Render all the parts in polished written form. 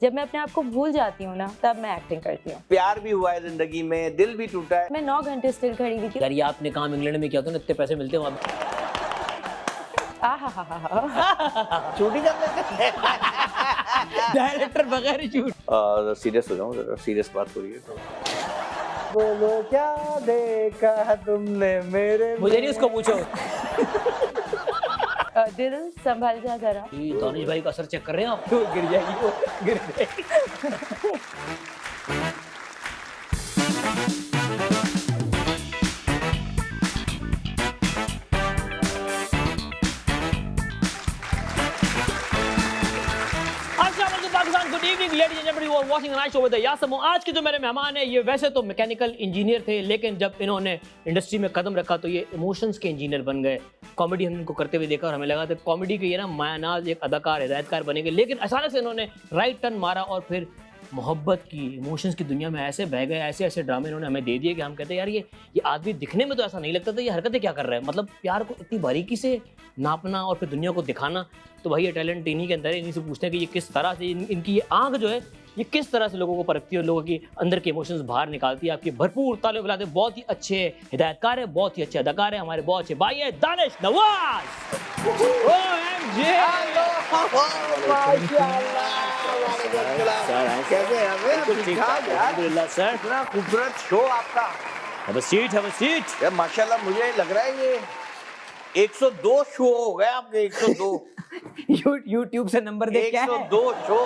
जब मैं अपने आप को भूल जाती हूँ ना, तब मैं एक्टिंग करती हूँ। प्यार भी हुआ है जिंदगी में, दिल भी टूटा है। मैं 9 घंटे स्टिल खड़ी हुई थी। यार ये आपने काम इंग्लैंड में किया था ना, इतने पैसे मिलते हैं वहाँ। शूटिंग कर लेते हैं। डायरेक्टर बगैर ही शूट। सीरियस हो जाऊं जरा, सीरियस बात हो रही है तो। बोलो क्या देखा तुमने मेरे मुझे नहीं उसको पूछो। दिल संभल जा जरा। ये दानिश भाई का असर चेक कर रहे हैं आप? तो गिर जाएगी वो, गिर जाएगी। Pakistan, good evening ladies and gentleman, you are watching night show with यासम। आज के जो मेरे मेहमान हैं ये वैसे तो मैकेनिकल इंजीनियर थे, लेकिन जब इन्होंने इंडस्ट्री में कदम रखा तो ये इमोशंस के इंजीनियर बन गए। कॉमेडी हमने इनको करते हुए देखा और हमें लगा था कॉमेडी के ये ना मायानाज एक अदाकार हिदायतकार बनेंगे, लेकिन अचानक से इन्होंने राइट टर्न मारा और फिर मोहब्बत की, इमोशंस की दुनिया में ऐसे बह गए, ऐसे ऐसे ड्रामे इन्होंने हमें दे दिए कि हम कहते हैं यार ये आदमी दिखने में तो ऐसा नहीं लगता था, ये हरकतें क्या कर रहा है। मतलब प्यार को इतनी बारीकी से नापना और फिर दुनिया को दिखाना, तो भाई ये टैलेंट इन्हीं के अंदर है। इन्हीं से पूछते हैं कि ये किस तरह से इनकी ये आंख जो है ये किस तरह से लोगों को परखती है और लोगों की अंदर के इमोशंस बाहर निकालती है। आपकी भरपूर तालियां बुलाते हैं। बहुत ही अच्छे हिदायतकार है, बहुत ही अच्छे अदाकार है, हमारे बहुत अच्छे भाई है दानिश नवाज। OMG! कैसे हैं हमें? ठीक-ठाक यार। अल्हम्दुलिल्लाह सर। इतना खूबसूरत शो आपका। Have a seat, have a seat. यार माशाल्लाह, मुझे लग रहा है ये 102 शो हो गए आपके। 102 YouTube से नंबर देख क्या है? 102 शो।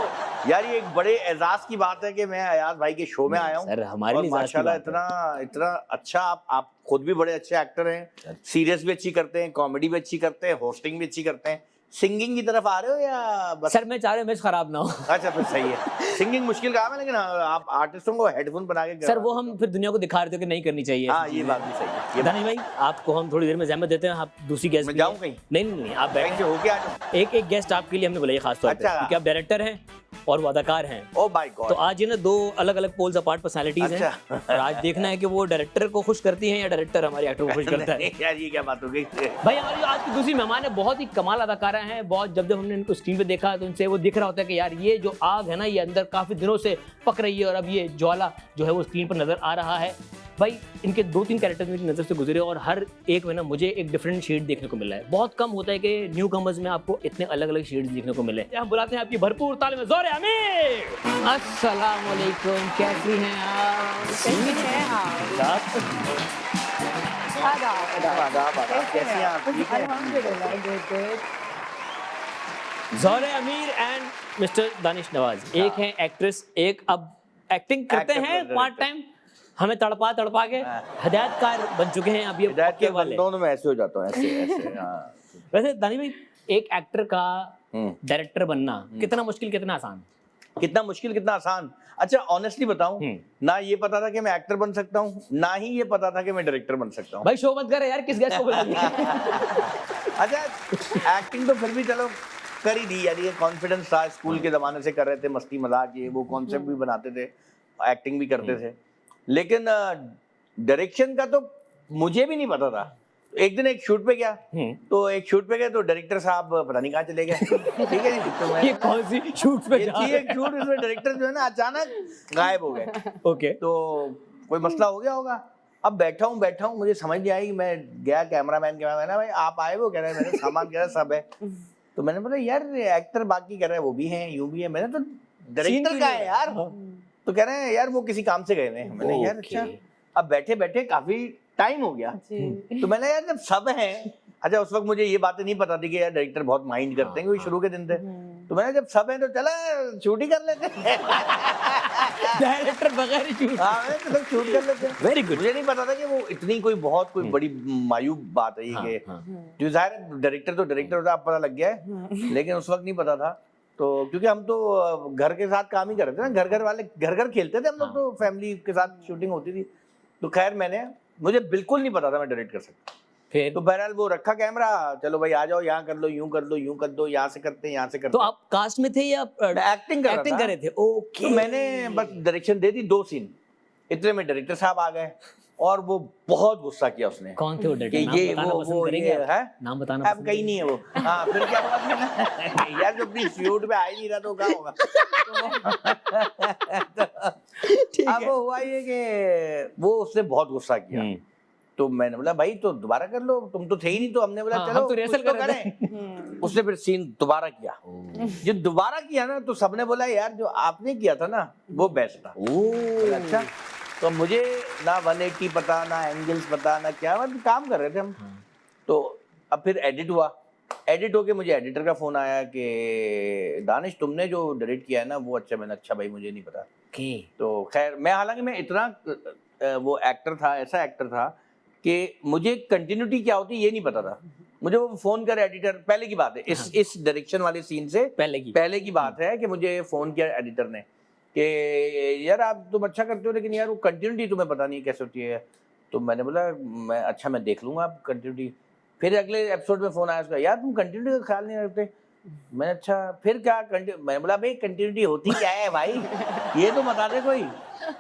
यार ये एक बड़े एजाज की बात है कि मैं अयाज भाई के शो में आया हूँ। सर हमारे लिए माशाल्लाह इतना अच्छा। आप खुद भी बड़े अच्छे एक्टर हैं, सीरियस भी अच्छी करते हैं, कॉमेडी भी अच्छी करते हैं, होस्टिंग भी अच्छी करते हैं। सिंगिंग की तरफ आ रहे हो या बस? सर मैं चाह रहा हूँ इमेज खराब ना हो। अच्छा फिर सही है। सिंगिंग मुश्किल काम है, लेकिन आप आर्टिस्टों को हेडफोन बना के सर वो हम फिर दुनिया को दिखा रहे थे कि नहीं करनी चाहिए। हाँ ये बात भी सही है। ये दानिश भाई आपको हम थोड़ी देर में जहमत देते हैं, आप दूसरी गेस्ट। मैं जाऊँ कहीं? नहीं आप कहीं से बैठ। होके आ जाऊँ। एक गेस्ट आपके लिए हमने बुलाया खास तौर पे, अच्छा। क्योंकि आप डायरेक्टर हैं और वो अदाकार हैं। Oh my God. तो आज ये ना दो अलग अलग पोल्स अपार्ट पर्सनालिटीज हैं और आज देखना है कि वो डायरेक्टर को खुश करती हैं या डायरेक्टर हमारे एक्टर को खुश करता है। यार ये क्या बात हो गई? भाई हमारी आज की दूसरी मेहमान है, बहुत ही कमाल अदाकारा हैं। बहुत जब हमने इनको स्क्रीन पे देखा तो उनसे वो दिख रहा होता है कि यार ये जो आग है ना ये अंदर काफी दिनों से पक रही है और अब ये ज्वाला जो है वो स्क्रीन पर नजर आ रहा है। भाई इनके 2-3 कैरेक्टर मेरी नज़र से गुजरे और हर एक में ना मुझे एक डिफरेंट शेड देखने को मिला है। बहुत कम होता है कि न्यू कमर्स में आपको इतने अलग अलग शेड्स देखने को मिले। हम बुलाते हैं आपकी भरपूर तालियों में ज़ोरे अमीर। अस्सलाम वालेकुम, कैसी हैं आप? कैसे हैं आप? ठीक है। ज़ोरे अमीर एंड मिस्टर दानिश नवाज, एक हैं एक्ट्रेस, एक अब एक्टिंग करते हैं पार्ट टाइम, हमें तड़पा के हिदायतकार बन चुके हैं अब ये पक्के वाले। दोनों में ऐसे हो जाता हूँ, ऐसे हाँ। वैसे दानिश भाई एक एक्टर का डायरेक्टर बनना कितना मुश्किल कितना आसान? कितना मुश्किल कितना आसान? अच्छा ऑनेस्टली बताऊं, ना ये पता था कि मैं एक्टर बन सकता हूँ, ना ही ये पता था कि मैं डायरेक्टर बन सकता हूँ। भाई शो मत करे यार, किस गेस्ट को बुला लिया? अच्छा एक्टिंग तो फिर भी चलो कर ही दी यार। ये कॉन्फिडेंस था, स्कूल के जमाने से कर रहे थे, मस्ती मजाक ये वो कॉन्सेप्ट भी बनाते थे, एक्टिंग भी करते थे, लेकिन डायरेक्शन का तो मुझे भी नहीं पता था। एक दिन एक शूट पे गया, तो डायरेक्टर साहब पता नहीं कहाँ चले गए। ठीक है जी, तो मैं ये कौन सी शूट पे जा रहे हैं? एक शूट, इसमें डायरेक्टर जो है ना अचानक गायब हो गए। ओके, तो कोई मसला हो गया होगा। अब बैठा हूँ, मुझे समझ नहीं आई। मैं गया कैमरामैन भाई आप आए? वो कह रहे हैं मेरे सामान कह रहे सब है। तो मैंने बोला यार एक्टर बाकी कह रहे हैं वो भी हैं यूं भी है। मैंने तो डायरेक्टर का है यार। तो कह रहे हैं यार वो किसी काम से गए थे। मैंने यार अच्छा। अब बैठे काफी टाइम हो गया, तो मैंने यार जब सब हैं, अच्छा उस वक्त मुझे ये बातें नहीं पता थी कि यार डायरेक्टर बहुत माइंड करते हैं, क्योंकि शुरू के दिन थे। तो मैंने जब सब हैं तो चला शूट ही कर लेते हैं। डायरेक्टर बगैर शूट। हाँ मैंने चलो शूट कर लेते हैं। Very good. मुझे नहीं पता था कि वो इतनी कोई बड़ी मायूब बात है ये कि जो जाहिर डायरेक्टर तो डायरेक्टर होता है, अब पता लग गया है, लेकिन उस वक्त नहीं पता था। तो क्योंकि हम तो घर के साथ काम ही कर रहे थे ना, घर खेलते थे हम लोग, तो फैमिली के साथ शूटिंग होती थी। तो खैर मुझे बिल्कुल नहीं पता था मैं डायरेक्ट कर सकता। फिर तो बहरहाल वो रखा कैमरा, चलो भाई आ जाओ, यहाँ कर लो, यूं कर दो, यूं कर दो, यहाँ से करते हैं, यहाँ से करते। तो आप कास्ट में थे या एक्टिंग कर रहे थे? ओके। तो मैंने बस डायरेक्शन दे दी 2 सीन, इतने में डायरेक्टर साहब आ गए। और वो बहुत गुस्सा किया उसने कौन थे वो कि डायरेक्टर? ये नाम बताना वो पसंद करेंगे आप? है नाम बताना अब कहीं नहीं है वो। हाँ फिर क्या हुआ फिर यार जो अपनी फ्यूट पे आ ही नहीं रहा तो क्या होगा। ठीक अब है। हुआ ये कि वो उसने बहुत गुस्सा किया। तो मैंने बोला भाई तो दोबारा कर लो, तुम तो थे ही नहीं। तो हमने बोला हाँ, चलो हम तो रिहर्सल कुछ तो कर रहे थे। करें। उसने फिर सीन दोबारा किया। जो दोबारा किया ना तो सबने बोला यार जो आपने किया था ना वो बेस्ट था। बोला, अच्छा तो मुझे ना 180 पता ना एंगल्स पता ना क्या, मतलब काम कर रहे थे हम। तो अब फिर एडिट हुआ। एडिट होके मुझे एडिटर का फोन आया कि दानिश तुमने जो डायरेक्ट किया है ना वो अच्छा। मैंने अच्छा भाई मुझे नहीं पता। तो खैर मैं हालांकि मैं इतना वो एक्टर था, ऐसा एक्टर था कि मुझे कंटिन्यूटी क्या होती है ये नहीं पता था। मुझे वो फोन कर एडिटर, पहले की बात है इस डायरेक्शन वाले सीन से पहले की बात है कि मुझे फोन किया एडिटर ने कि यार आप तुम अच्छा करते हो लेकिन यार वो कंटिन्यूटी तुम्हें पता नहीं कैसे होती है। तो मैंने बोला मैं देख लूंगा आप कंटिन्यूटी। फिर अगले एपिसोड में फोन आया उसका, यार तुम कंटिन्यूटी का ख्याल नहीं रखते। मैं अच्छा फिर क्या मैंने बोला भाई कंटिन्यूटी होती क्या है भाई ये तो बता दे कोई।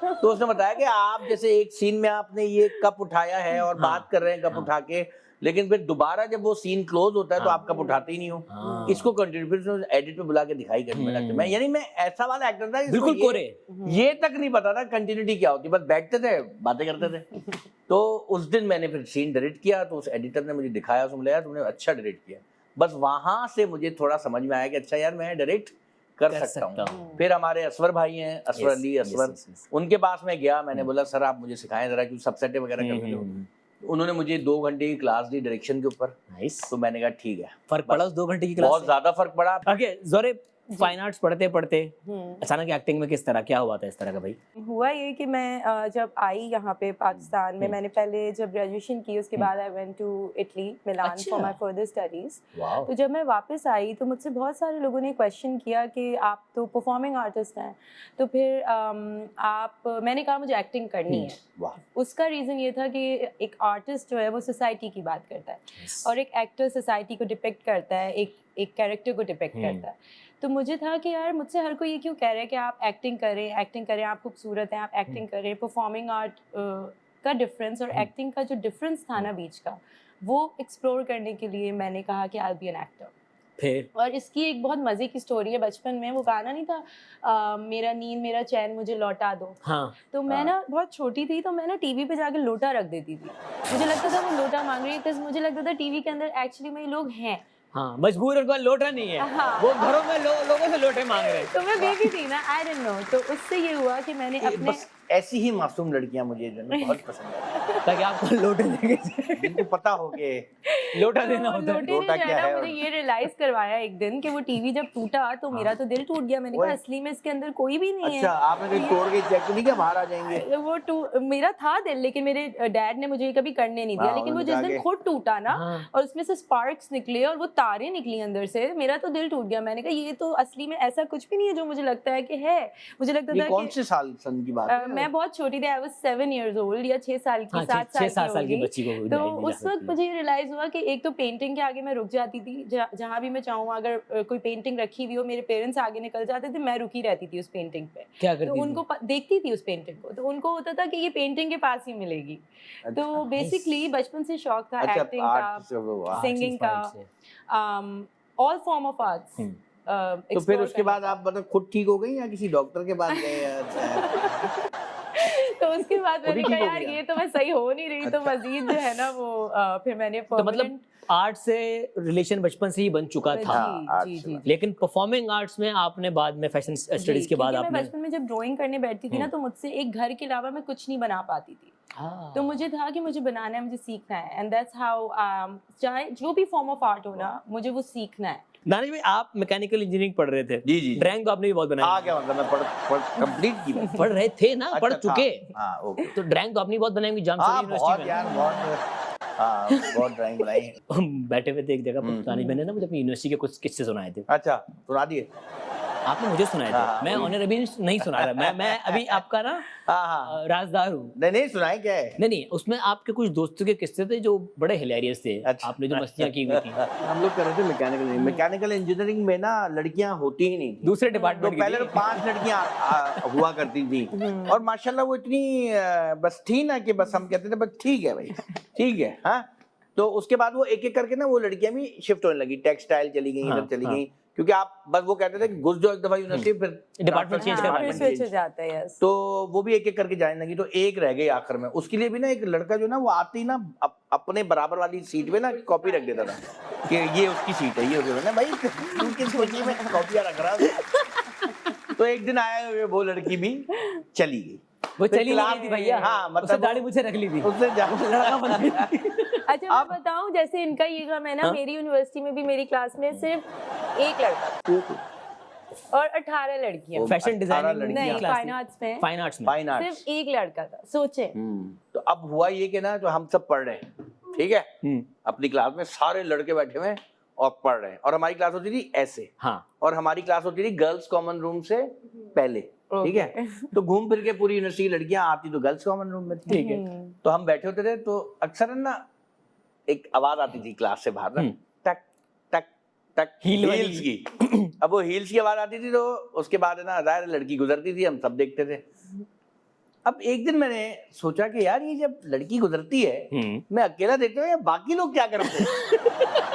तो उसने बताया कि आप जैसे एक सीन में आपने ये कप उठाया है और बात कर रहे हैं कप उठा के, लेकिन फिर दोबारा जब वो सीन क्लोज होता है तो आप कप उठाते ही नहीं हो। इसको कंटिन्यूटी एडिट पे बुला के दिखाई करने मैं यानी मैं ऐसा वाला एक्टर था बिल्कुल कोरे। ये तक नहीं पता था कंटिन्यूटी क्या होती, बस बैठते थे बातें करते थे। तो उस दिन मैंने फिर सीन डायरेक्ट किया तो उस एडिटर ने मुझे दिखाया, उसने बोला यार तुमने अच्छा डायरेक्ट किया। बस वहां से मुझे थोड़ा समझ में आया कि अच्छा यार मैं डायरेक्ट कर सकता हूँ। फिर हमारे असवर भाई हैं, असवर अली असवर, उनके पास मैं गया। मैंने बोला सर आप मुझे सिखाएं जरा, क्योंकि सबसेटे वगैरह करते थे। उन्होंने मुझे 2 घंटे की क्लास दी डायरेक्शन के ऊपर। तो मैंने कहा ठीक है। फर्क पड़ा उस 2 घंटे की क्लास बहुत ज्यादा फर्क पड़ा। ओके ज़ोरे फाइन आर्ट्स पढ़ते पढ़ते अचानक एक्टिंग में किस तरह क्या हुआ था इस तरह का भाई? हुआ ये कि मैं जब आई यहाँ पे पाकिस्तान में, मैंने पहले जब ग्रेजुएशन की उसके बाद I went to Italy Milan for my further studies. तो जब मैं वापस आई तो मुझसे बहुत सारे लोगों ने क्वेश्चन किया कि आप तो परफॉर्मिंग आर्टिस्ट हैं तो फिर मैंने कहा मुझे एक्टिंग करनी है। उसका रीज़न ये था कि एक आर्टिस्ट जो है वो सोसाइटी की बात करता है और एक एक्टर सोसाइटी को डिपिक्ट करता है, एक कैरेक्टर को डिपिक्ट करता है। तो मुझे था कि यार मुझसे हर कोई ये क्यों कह रहा है कि आप एक्टिंग करें, आप खूबसूरत हैं, आप एक्टिंग करें। परफॉर्मिंग आर्ट का डिफरेंस और एक्टिंग का जो डिफरेंस था ना बीच का, वो एक्सप्लोर करने के लिए मैंने कहा कि I will be an actor. फिर और इसकी एक बहुत मज़े की स्टोरी है। बचपन में वो गाना नहीं था मेरा नींद मेरा चैन मुझे लौटा दो। तो मैं ना बहुत छोटी थी तो मैं ना टीवी पे जाके लोटा रख देती थी। मुझे लगता था वो लोटा मांग रही है, बिकॉज मुझे लगता था टीवी के अंदर एक्चुअली में लोग हैं। मजबूर उनका लोटा नहीं है। वो घरों में लोगों से लोटे मांग रहे हैं। तो मैं बेबी थी ना, आई डोंट नो। तो उससे ये हुआ कि मैंने अपने बस ऐसी ही मासूम लड़कियां मुझे बहुत पसंद है ताकि आपको लोटे देंगे जिनको पता हो कि लोटा देना होता है। लोटा क्या है मुझे ये रियलाइज करवाया एक दिन कि वो टीवी जब टूटा तो मेरा तो दिल टूट गया। मैंने कहा असली में इसके अंदर कोई भी नहीं है। अच्छा आपने कहीं तोड़ के चेक नहीं किया बाहर आ जाएंगे? मेरा था दिल, लेकिन मेरे डैड ने मुझे कभी करने नहीं दिया। लेकिन वो जिस दिन खुद टूटा ना और उसमें से स्पार्क्स निकले और वो तारें निकली अंदर से, मेरा तो दिल टूट गया। मैंने कहा ये तो असली में ऐसा कुछ भी नहीं है जो मुझे लगता है कि है। मुझे लगता था कौन से साल सन की बात है? मैं बहुत छोटी थी, आई वाज 7 years old या 6 साल की, 7 साल की बच्ची को। तो उस वक्त मुझे रियलाइज हुआ कि एक तो पेंटिंग के आगे मैं रुक जाती थी। जहाँ भी मैं चाहूँ, अगर कोई पेंटिंग रखी हुई हो, मेरे पेरेंट्स आगे निकल जाते थे, मैं रुकी रहती थी उस पेंटिंग पे। क्या करती तो उनको देखती थी उस पेंटिंग को, तो उनको होता था कि ये पेंटिंग के पास ही मिलेगी। तो बेसिकली बचपन से शौक था एक्टिंग का, सिंगिंग का, ऑल फॉर्म ऑफ आर्ट्स। तो फिर उसके बाद आप मतलब खुद ठीक हो गई या किसी डॉक्टर के पास गए? तो उसके बाद मैंने कहा यार ये तो मैं सही हो नहीं रही। तो मजीद जो है ना वो फिर मैंने तो मतलब आर्ट से रिलेशन बचपन से ही बन चुका था। जी। लेकिन परफॉर्मिंग आर्ट्स में आपने बाद में फैशन स्टडीज के बाद आपने, मैं बचपन में जब ड्राइंग करने बैठती थी ना तो मुझसे एक घर के अलावा मैं कुछ नहीं बना पाती थी। तो मुझे था कि मुझे बनाना है, मुझे सीखना है। एंड दैट्स हाउ चाहे जो भी फॉर्म ऑफ आर्ट हो ना, मुझे वो सीखना है। दानिश भाई आप मैकेनिकल इंजीनियरिंग पढ़ रहे थे। जी। ड्राइंग तो आपने भी बहुत बनाई। क्या मतलब मैं कंप्लीट की पढ़ रहे थे ना? पढ़ चुके। ओके। तो ड्राइंग तो आपने बहुत बनाई होगी जामशेद यूनिवर्सिटी में। यार बहुत ड्राइंग बनाई है। हम बैठे हुए थे एक जगह पर, दानिश भाई ने ना मुझे अपनी यूनिवर्सिटी के कुछ किस्से सुनाए थे। अच्छा सुना दिए। आपने मुझे सुनाया था, मैं ऑनर अभी नहीं सुना रहा, मैं अभी आपका ना राजदार हूँ। नहीं सुनाए क्या है? नहीं, उसमें आपके कुछ दोस्तों के किस्से थे जो बड़े हिलेरियस थे। अच्छा। आपने जो मस्तियाँ की हुई थी। हम लोग कर रहे थे मैकेनिकल इंजीनियरिंग में ना लड़कियां होती ही नहीं थी। दूसरे तो डिपार्टमेंट की पहले तो 5 लड़कियां हुआ करती थी और माशाल्लाह वो इतनी बस थी ना कि बस हम कहते थे बस ठीक है भाई, ठीक है। हाँ, तो उसके बाद वो एक एक करके ना वो लड़कियां भी शिफ्ट होने लगी, टेक्सटाइल चली गई, इधर चली गई, क्योंकि आप बस वो कहते थे कि घुस जाओ एक दफा यूनिवर्सिटी, फिर डिपार्टमेंट चेंज हाँ, करना फिर स्विच हो जाता है। यस, तो वो भी एक एक करके जाने लगी, तो एक रह गई आखिर में। उसके लिए भी ना एक लड़का जो ना वो आती ना अपने बराबर वाली सीट पे ना कॉपी रख देता था कि ये उसकी सीट है, ये उसकी। मैंने भाई तू किस खुशी में कॉपियां रख रहा है? तो एक दिन आया हुए वो लड़की भी चली गई, वो चली नहीं थी भैया। हाँ, मतलब उसने दाढ़ी मुझे रख ली थी, उससे लड़का बन गई। अच्छा मैं बताऊं, जैसे इनका ये काम है ना, मेरी यूनिवर्सिटी में भी मेरी क्लास में सिर्फ एक लड़का था और 18 लड़कियां। फैशन डिजाइनिंग नहीं, फाइन आर्ट्स में, फाइन आर्ट्स सिर्फ एक लड़का था। सोचे। तो अब हुआ ये कि ना, जो हम सब पढ़ रहे हैं, ठीक है, अपनी क्लास में सारे लड़के बैठे हुए हैं और पढ़ रहे हैं, और हमारी क्लास होती थी ऐसे। हाँ, और हमारी क्लास होती थी गर्ल्स कॉमन रूम से पहले, ठीक है। तो घूम फिर के पूरी यूनिवर्सिटी लड़कियां आती तो गर्ल्स कॉमन रूम में, ठीक है। तो हम बैठे होते थे, तो अक्सर ना एक आवाज आती थी क्लास से बाहर ना, टक टक टक, हील्स की। अब वो हील्स की आवाज आती थी, तो उसके बाद है ना जाहिर लड़की गुजरती थी, हम सब देखते थे। अब एक दिन मैंने सोचा कि यार ये जब लड़की गुजरती है मैं अकेला देखता हूँ, या बाकी लोग क्या करते हैं?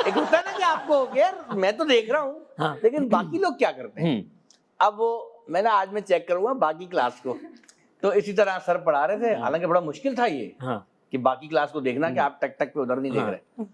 एक होता है ना कि आपको यार मैं तो देख रहा हूँ, हाँ। लेकिन बाकी लोग क्या करते हैं? अब वो मैंने आज मैं चेक करूंगा बाकी क्लास को, तो इसी तरह सर पढ़ा रहे थे, हालांकि बड़ा मुश्किल था ये कि बाकी क्लास को देखना कि आप टक टक पे उधर नहीं देख रहे।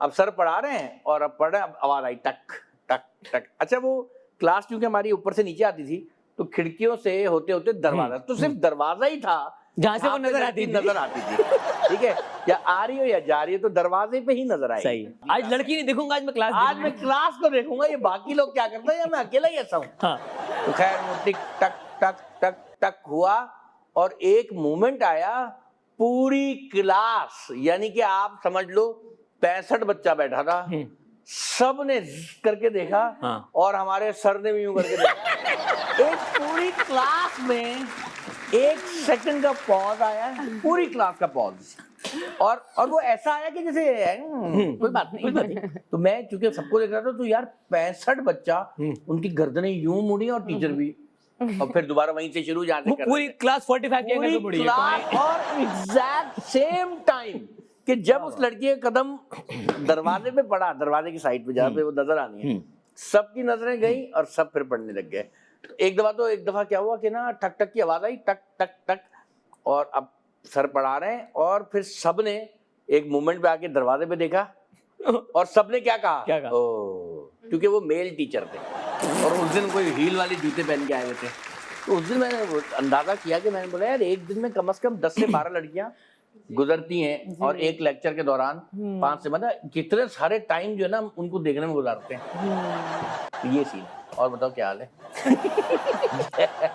अब सर पढ़ा रहे हैं और अब पढ़ रहे हैं, अब आवाज आई टक टक टक। अच्छा, वो क्लास क्योंकि हमारी ऊपर से नीचे आती थी, तो खिड़कियों से होते होते दरवाजा, तो सिर्फ दरवाजा ही था जहाँ से वो नजर आती थी, ठीक है। या आ रही हो या जा रही हो, तो दरवाजे पे ही नजर आई। सही। आज लड़की नहीं देखूंगा, आज मैं क्लास को देखूंगा, ये बाकी लोग क्या करते हैं या मैं अकेला ही ऐसा हूँ। तो खैर वो टिक टक टक टक टक हुआ और एक मोमेंट आया, पूरी क्लास, यानी कि आप समझ लो 65 बच्चा बैठा था, सब ने करके देखा और हमारे सर ने भी यूं करके देखा। एक पूरी क्लास में 1 सेकंड का पॉज आया, पूरी क्लास का पॉज, और वो ऐसा आया कि जैसे कोई बात नहीं। तो मैं चूंकि सबको देख रहा था, तो यार 65 बच्चा, उनकी गर्दनें यूं मुड़ी और टीचर भी, और फिर दोबारा वहीं से शुरू जाने कर पूरी क्लास 45 के एंगल पे मुड़ी है। और एग्जैक्ट सेम टाइम कि जब उस लड़की का कदम दरवाजे पे पड़ा, दरवाजे की साइड पे जहाँ पे वो नजर आनी है, सबकी नजरें गई और सब फिर पढ़ने लग गए। एक दफा क्या हुआ कि ना ठक ठक की आवाज आई, टक टक टक, और अब सर पढ़ा रहे हैं और फिर सब ने एक मोमेंट पे आके दरवाजे पे देखा और सबने क्या कहा, क्योंकि वो मेल टीचर थे और उस दिन कोई हील वाली जूते पहन के आए हुए थे। तो उस दिन मैंने अंदाजा किया कि मैंने बोला यार एक दिन में कम से कम 10 से 12 लड़कियां गुजरती हैं, और एक लेक्चर के दौरान 5 से, मतलब कितने सारे टाइम जो है ना उनको देखने में गुजारते हैं। तो ये सीन। और बताओ क्या हाल है?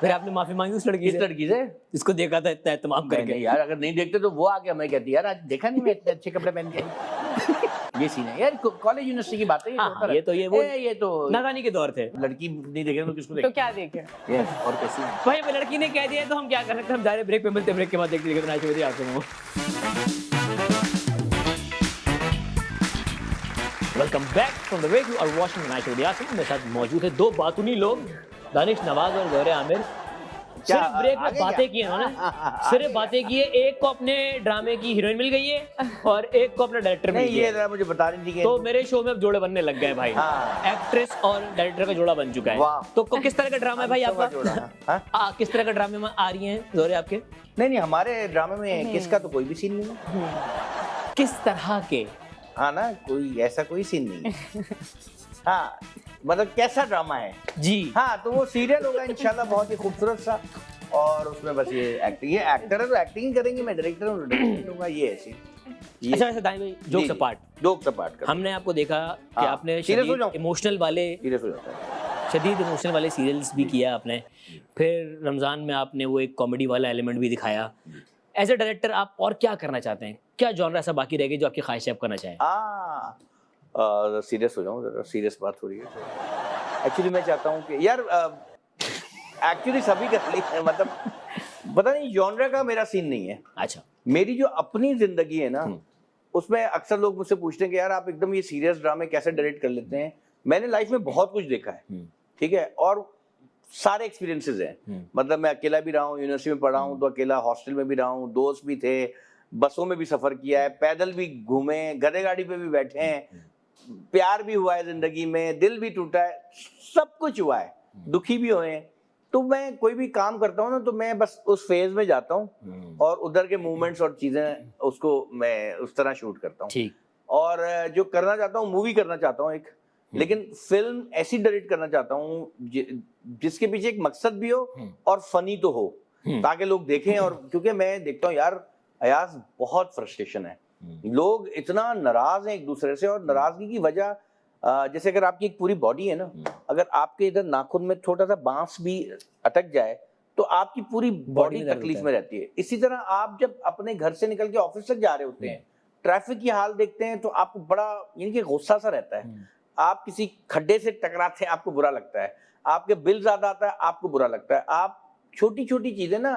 फिर आपने माफी मांगी उस लड़की से इसको देखा था इतना एहतमाम करके? यार अगर नहीं देखते तो वो आके हमें कहती यार आज देखा नहीं मैं इतने अच्छे कपड़े पहन के आई। ये सीन है यार, कॉलेज यूनिवर्सिटी की बात है। ये तो नादानी के दौर थे। लड़की नहीं देखे तो किसको देखे? तो क्या देखे? और कैसी भाई अब लड़की ने कह दिया तो हम क्या कर सकते हैं? हम डायरेक्ट ब्रेक पे मिलते हैं, ब्रेक के बाद देखते हैं नाइट शो आपको। Welcome back from the break, you are watching night show. मेरे साथ मौजूद है 2 बातूनी लोग, दानिश नवाज और गौरे आमिर। सिर्फ ब्रेक में बातें की इन्होंने, सिर्फ बातें की है। एक को अपने ड्रामे की हीरोइन मिल गई है और एक को अपना डायरेक्टर मिल गया। ये जरा मुझे बता रही थी। तो मेरे शो में अब जोड़े बनने लग गए भाई। एक्ट्रेस और डायरेक्टर का जोड़ा बन चुका है। तो किस तरह का ड्रामा है भाई आपका? किस तरह का ड्रामे में आ रही हैं जोरे आपके? नहीं, हमारे ड्रामे में किसका तो कोई भी सीन नहीं है। किस तरह के? हाँ ना, कोई ऐसा कोई सीन नहीं है। हाँ, मतलब कैसा ड्रामा है जी? हाँ, तो वो सीरियल होगा इंशाल्लाह, बहुत ही खूबसूरत सा, और उसमें बस ये एक्टिंग, ये एक्टर है तो एक्टिंग ही करेंगे, मैं डायरेक्टर हूँ, डायरेक्टर दूंगा, ये ऐसे। अच्छा वैसे दानिश भाई, जोक्स अपार्ट, हमने आपको देखा कि आपने इमोशनल वाले सीरियल्स भी किया आपने, फिर रमजान में आपने वो एक कॉमेडी वाला एलिमेंट भी दिखाया। एज ए डायरेक्टर आप और क्या करना चाहते हैं? क्या जॉनर ऐसा बाकी रह गया जो आपकी ख्वाहिश है आप करना चाहें? सीरियस हो जाऊँ, सीरियस बात हो रही है। एक्चुअली मैं चाहता हूँ कि यार एक्चुअली सभी कर ली है, मतलब पता नहीं जॉनर का मेरा सीन नहीं है। अच्छा, मेरी जो अपनी जिंदगी है ना, उसमें अक्सर लोग मुझसे पूछते हैं कि यार आप एकदम ये सीरियस ड्रामे कैसे डायरेक्ट कर लेते हैं। मैंने लाइफ में बहुत कुछ देखा है, ठीक है, और सारे एक्सपीरियंसेस हैं। मतलब मैं अकेला भी रहा हूँ, यूनिवर्सिटी में पढ़ा हूँ तो अकेला, हॉस्टल में भी रहा हूँ, दोस्त भी थे, बसों में भी सफर किया है, पैदल भी घूमे, गधे गाड़ी पे भी बैठे हैं, प्यार भी हुआ है जिंदगी में, दिल भी टूटा है, सब कुछ हुआ है, दुखी भी हुए हैं। तो मैं कोई भी काम करता हूँ ना, तो मैं बस उस फेज में जाता हूँ और उधर के मूवमेंट्स और चीजें उसको मैं उस तरह शूट करता हूँ। ठीक। और जो करना चाहता हूँ, मूवी करना चाहता हूँ एक, लेकिन फिल्म ऐसी डायरेक्ट करना चाहता हूँ जिसके पीछे एक मकसद भी हो और फनी तो हो, ताकि लोग देखें। और क्योंकि मैं देखता हूँ यार अयाज, बहुत फ्रस्ट्रेशन है, लोग इतना नाराज हैं एक दूसरे से, और नाराजगी की वजह जैसे अगर आपकी एक पूरी बॉडी है ना, अगर आपके इधर नाखून में छोटा सा बांस भी अटक जाए तो आपकी पूरी बॉडी तकलीफ में रहती है। इसी तरह आप जब अपने घर से निकल के ऑफिस तक जा रहे होते हैं, ट्रैफिक की हाल देखते हैं तो आपको बड़ा यानी कि गुस्सा सा रहता है। आप किसी खड्डे से टकराते हैं, आपको बुरा लगता है, आपके बिल ज्यादा आता है, आपको बुरा लगता है। आप छोटी छोटी चीजें ना,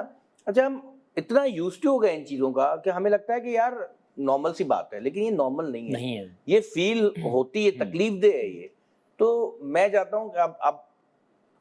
अच्छा हम इतना यूज्ड टू हो गए इन चीजों का कि हमें लगता है कि यार नॉर्मल सी बात है, लेकिन ये नॉर्मल नहीं है, ये फील होती है, तकलीफ दे है ये। तो मैं चाहता हूँ कि अब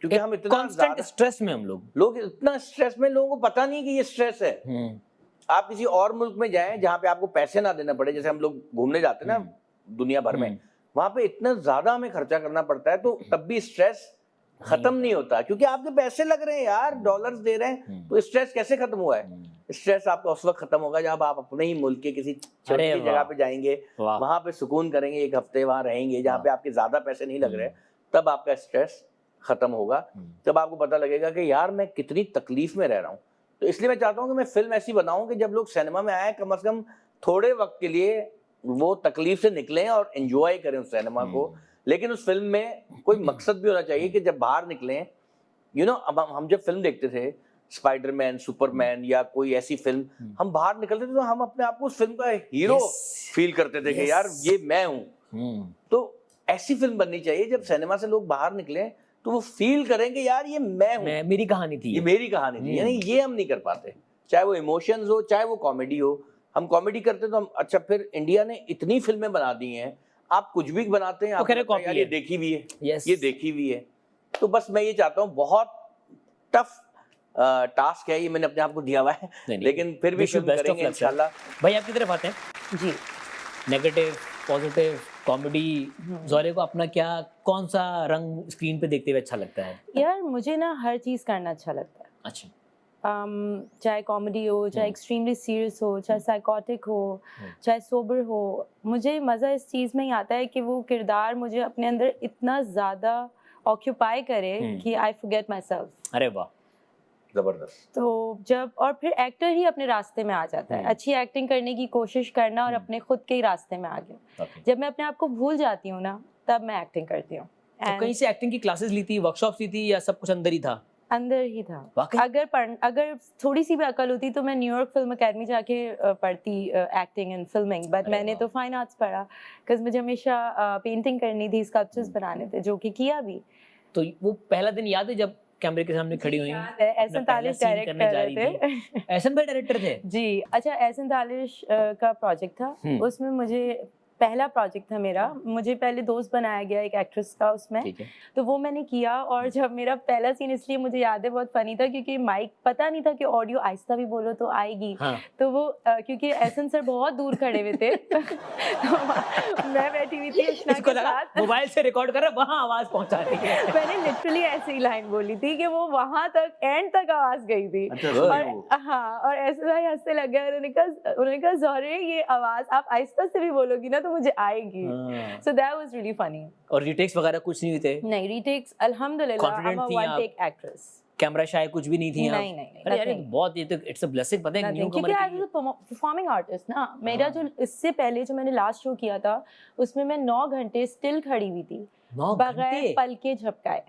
क्योंकि हम इतना कांस्टेंट स्ट्रेस में, हम लोग इतना स्ट्रेस में, लोगों को पता नहीं कि ये स्ट्रेस है। आप किसी और मुल्क में जाएं जहाँ पे आपको पैसे ना देना पड़े, जैसे हम लोग घूमने जाते हैं ना दुनिया भर में, वहां पे इतना ज्यादा हमें खर्चा करना पड़ता है, तो तब भी स्ट्रेस खत्म नहीं होता, क्योंकि आपके पैसे लग रहे हैं यार, डॉलर्स दे रहे हैं, तो स्ट्रेस कैसे खत्म हुआ है? स्ट्रेस आपका उस वक्त खत्म होगा जब आप अपने ही मुल्क के किसी छोटी जगह पे जाएंगे, वहां पे सुकून करेंगे, एक हफ्ते वहां रहेंगे जहाँ पे आपके ज्यादा पैसे नहीं लग रहे, तब आपका स्ट्रेस खत्म होगा। तब आपको पता लगेगा कि यार मैं कितनी तकलीफ में रह रहा हूँ। तो इसलिए मैं चाहता हूँ कि मैं फिल्म ऐसी बनाऊं कि जब लोग सिनेमा में आए, कम से कम थोड़े वक्त के लिए वो तकलीफ से निकलें और एंजॉय करें उस सिनेमा को। लेकिन उस फिल्म में कोई मकसद भी होना चाहिए कि जब बाहर निकलें, अब हम जब फिल्म देखते थे, स्पाइडरमैन, सुपरमैन या कोई ऐसी फिल्म, हम बाहर निकलते थे तो हम अपने आप को उस फिल्म का हीरो फील करते थे कि यार ये मैं हूँ। तो ऐसी फिल्म बननी चाहिए जब सिनेमा से लोग बाहर निकले तो वो फील करें कि यार ये मैं हूँ, मेरी कहानी थी, ये मेरी कहानी थी। यानी ये हम नहीं कर पाते, चाहे वो इमोशंस हो, चाहे वो कॉमेडी हो। हम कॉमेडी करते तो हम, अच्छा फिर इंडिया ने इतनी फिल्में बना दी हैं, आप कुछ भी बनाते हैं, आप यार ये देखी हुई है, ये देखी हुई है। तो बस मैं ये चाहता हूँ, बहुत टफ टास्क है ये, मैंने अपने आप को दिया हुआ है, लेकिन फिर भी फिल्म करेंगे इंशाल्लाह। भाई आपकी तरफ आते हैं जी, नेगेटिव, पॉजिटिव, कॉमेडी, ज़ोहरे को अपना क्या, कौन सा रंग स्क्रीन पे देखते हुए अच्छा लगता है? यार मुझे ना हर चीज़ करना अच्छा लगता है। अच्छा। चाहे कॉमेडी हो, चाहे एक्सट्रीमली सीरियस हो, चाहे साइकोटिक हो, चाहे सोबर हो, मुझे मज़ा इस चीज़ में ही आता है कि वो किरदार मुझे अपने अंदर इतना ज़्यादा ऑक्यूपाई करे कि आई फॉरगेट माई सेल्फ। अरे वाह, जबरदस्त। तो जब, और फिर एक्टर ही अपने रास्ते में आ जाता है, अच्छी एक्टिंग करने की कोशिश करना और अपने खुद के ही रास्ते में आ गया। जब मैं अपने आप को भूल जाती हूँ ना, तब मैं एक्टिंग करती हूँ। तो कहीं से एक्टिंग की क्लासेस ली थी, वर्कशॉप्स ली थी, या सब कुछ अंदर ही था? अंदर ही था। अगर थोड़ी सी भी अकल होती तो मैं न्यूयॉर्क फिल्म अकेडमी जाके पढ़ती एक्टिंग एंड फिल्मिंग, बट मैंने तो फाइन आर्ट्स पढ़ा, बिकॉज मुझे हमेशा पेंटिंग करनी थी, स्कल्पचर्स बनाने थे, जो कि किया भी। तो वो पहला दिन याद है जब कैमरे के सामने खड़ी हुई? एहसन तालिश डायरेक्ट कर रहे थे। एहसन भाई डायरेक्टर थे जी। अच्छा, एहसन तालिश का प्रोजेक्ट था, उसमें मुझे पहला प्रोजेक्ट था मेरा, मुझे पहले दोस्त बनाया गया एक एक्ट्रेस का उसमें, तो वो मैंने किया। और जब मेरा पहला सीन, इसलिए मुझे याद है, बहुत फनी था क्योंकि माइक पता नहीं था कि ऑडियो आहिस्ता भी बोलो तो आएगी। तो वो क्योंकि एहसन सर बहुत दूर खड़े हुए थे तो मैं बैठी हुई थी उष्णा के साथ, मोबाइल से रिकॉर्ड कर रहा, वहाँ आवाज पहुंचा रही है। मैंने लिटरली ऐसी ही लाइन बोली थी कि वो वहां तक एंड तक आवाज गई थी। और हाँ, और ऐसे भाई हंसने लग गए। उन्होंने कहा ज़ोहरे ये आवाज आप आहिस्ता से भी बोलोगी ना तो मुझे आएगी। So that was really funny. और रीटेक्स वगैरह कुछ नहीं हुए थे? नहीं, रीटेक्स अल्हम्दुलिल्लाह, I'm a one take actress. Camera shy कुछ भी नहीं थी? नहीं। अरे यार बहुत, ये तो इट्स अ ब्लेसिंग, पता है न्यू कमर की। परफॉर्मिंग आर्टिस्ट ना, मेरा जो इससे पहले जो मैंने लास्ट शो किया था उसमें मैं 9 घंटे स्टिल खड़ी हुई थी, बगैर पल के झपकाए।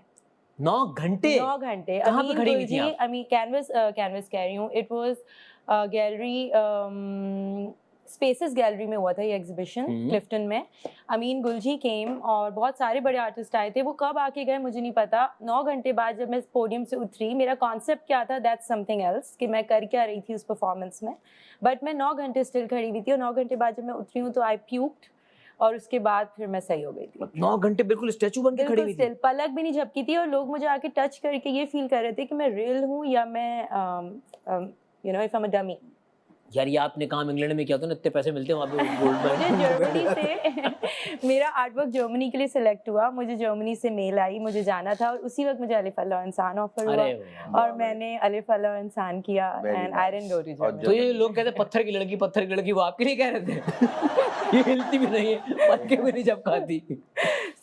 9 घंटे? 9 घंटे। कहाँ पे खड़ी हुई थी आप? कैनवस कह रही हूँ। It was gallery spaces gallery में हुआ था ये एग्जीबिशन क्लिफ्टन में। अमीन गुलजी केम और बहुत सारे बड़े आर्टिस्ट आए थे। वो कब आके गए मुझे नहीं पता। 9 घंटे बाद जब मैं पोडियम से उतरी, मेरा कॉन्सेप्ट क्या था, दैट्स समथिंग एल्स, कि मैं कर क्या रही थी उस परफॉर्मेंस में, बट मैं 9 घंटे स्टिल खड़ी हुई थी और 9 घंटे बाद जब मैं उतरी हूँ तो आई प्यूक्ड और उसके बाद फिर मैं सही हो गई थी। 9 घंटे बिल्कुल स्टैचू बन के खड़ी हुई थी, पलक भी नहीं झपकी थी और लोग मुझे आके टच करके ये फील कर रहे थे कि मैं रियल हूँ या मैं you know if I am a dummy. यार ये आपने काम इंग्लैंड में किया था ना, इतने पैसे मिलते हैं वहाँ पे गोल्ड मुझे जर्मनी से मेरा आर्ट वर्क जर्मनी के लिए सिलेक्ट हुआ। मुझे जर्मनी से मेल आई, मुझे जाना था और उसी वक्त मुझे अलिफ अल्लाह इंसान ऑफर हुआ और मैंने अलिफ अल्लाह इंसान किया and I didn't go to Germany. तो ये लोग कहते हैं पत्थर की लड़की वो आपके लिए कह रहे थे? ये हिलती भी नहीं है, पत्के भी नहीं झपकाती।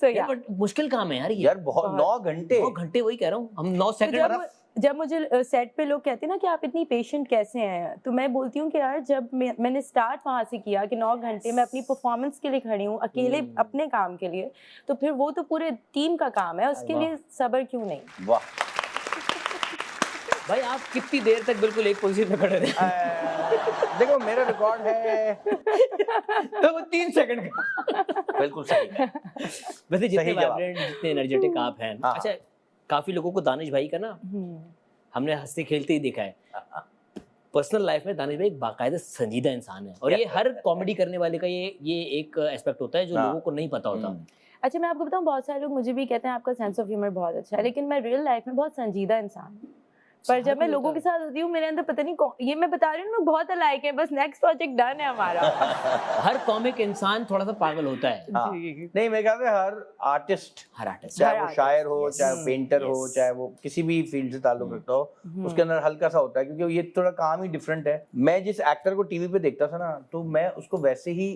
सो या बट मुश्किल काम है यार ये। यार बहुत 9 घंटे 9 घंटे, वही कह रहा हूँ, हम 9 सेकंड। जब मुझे सेट पे लोग कहते हैं ना कि आप इतनी पेशेंट कैसे हैं, तो मैं बोलती हूँ कि यार जब मैंने स्टार्ट वहाँ से किया कि 9 घंटे मैं अपनी परफॉर्मेंस के लिए खड़ी हूँ अकेले अपने काम के लिए, तो फिर वो तो पूरे टीम का काम है, उसके लिए सब्र क्यों नहीं। वाह भाई आप कितनी देर तक बिल्कुल एक पोजीशन में खड़े रहे? देखो मेरा रिकॉर्ड है तो वो 3 सेकंड का। बिल्कुल सही है। वैसे जितने वाइब्रेंट, जितने एनर्जेटिक आप हैं, अच्छा काफी लोगों को दानिश भाई का ना हमने हंसते खेलते ही देखा है। पर्सनल लाइफ में दानिश भाई एक बाकायदा संजीदा इंसान है और ये हर कॉमेडी करने वाले का ये एक एस्पेक्ट होता है जो लोगों को नहीं पता होता। अच्छा मैं आपको बताऊं, बहुत सारे लोग मुझे भी कहते हैं आपका सेंस ऑफ ह्यूमर बहुत अच्छा है, लेकिन मैं रियल लाइफ में बहुत संजीदा इंसान हूं। पर जब मैं लोगों के साथ होती हूँ मेरे अंदर पता नहीं ये मैं बता रही हूँ मैं बहुत अलाइक है, बस नेक्स्ट प्रोजेक्ट डन है हमारा। हर कॉमिक इंसान थोड़ा सा पागल होता है। नहीं मैं कहता हूँ हर आर्टिस्ट चाहे वो शायर हो, चाहे वो पेंटर हो, चाहे वो किसी भी फील्ड से ताल्लुक रखता हो, उसके अंदर हल्का सा होता है, क्योंकि ये थोड़ा काम ही डिफरेंट है। मैं जिस एक्टर को टीवी पे देखता था ना, तो मैं उसको वैसे ही